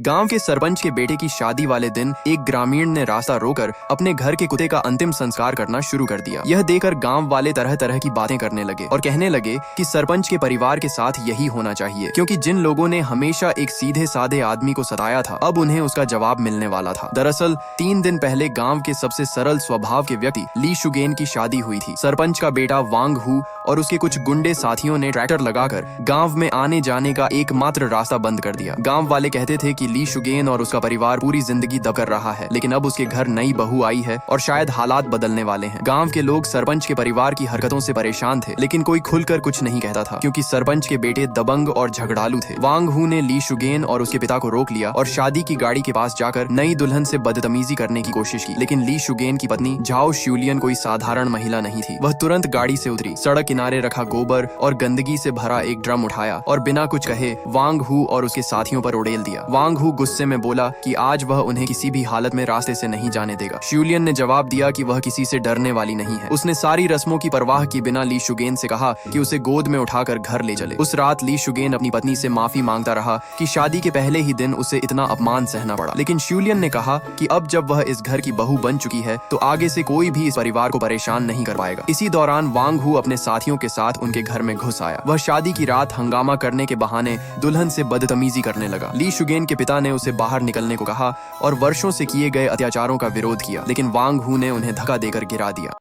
गांव के सरपंच के बेटे की शादी वाले दिन एक ग्रामीण ने रास्ता रोकर अपने घर के कुत्ते का अंतिम संस्कार करना शुरू कर दिया। यह देखकर गांव वाले तरह तरह की बातें करने लगे और कहने लगे कि सरपंच के परिवार के साथ यही होना चाहिए, क्योंकि जिन लोगों ने हमेशा एक सीधे साधे आदमी को सताया था, अब उन्हें उसका जवाब मिलने वाला था। दरअसल 3 दिन पहले गांव के सबसे सरल स्वभाव के व्यक्ति ली शुगेन की शादी हुई थी। सरपंच का बेटा वांग हु और उसके कुछ गुंडे साथियों ने ट्रैक्टर लगाकर गांव में आने जाने का एकमात्र रास्ता बंद कर दिया। गांव वाले कहते थे कि ली शुगेन और उसका परिवार पूरी जिंदगी दब कर रहा है, लेकिन अब उसके घर नई बहू आई है और शायद हालात बदलने वाले हैं। गांव के लोग सरपंच के परिवार की हरकतों से परेशान थे, लेकिन कोई खुलकर कुछ नहीं कहता था, क्योंकि सरपंच के बेटे दबंग और झगड़ालू थे। वांग हु ने ली शुगेन और उसके पिता को रोक लिया और शादी की गाड़ी के पास जाकर नई दुल्हन से बदतमीजी करने की कोशिश की, लेकिन ली शुगेन की पत्नी झाओ श्यूलियन कोई साधारण महिला नहीं थी। वह तुरंत गाड़ी से उतरी, सड़क किनारे रखा गोबर और गंदगी से भरा एक ड्रम उठाया और बिना कुछ कहे वांग हु और उसके साथियों पर उड़ेल दिया। वांग हु गुस्से में बोला कि आज वह उन्हें किसी भी हालत में रास्ते से नहीं जाने देगा। श्यूलियन ने जवाब दिया कि वह किसी से डरने वाली नहीं है। उसने सारी रस्मों की परवाह की बिना ली शुगेन से कहा कि उसे गोद में उठाकर घर ले चले। उस रात ली शुगेन अपनी पत्नी से माफी मांगता रहा कि शादी के पहले ही दिन उसे इतना अपमान सहना पड़ा, लेकिन श्यूलियन ने कहा कि अब जब वह इस घर की बहू बन चुकी है तो आगे से कोई भी इस परिवार को परेशान नहीं कर पाएगा। इसी दौरान वांग हु अपने साथियों के साथ उनके घर में घुस आया। वह शादी की रात हंगामा करने के बहाने दुल्हन से बदतमीजी करने लगा। ली शुगेन के पिता ने उसे बाहर निकलने को कहा और वर्षों से किए गए अत्याचारों का विरोध किया, लेकिन वांग हु ने उन्हें धक्का देकर गिरा दिया।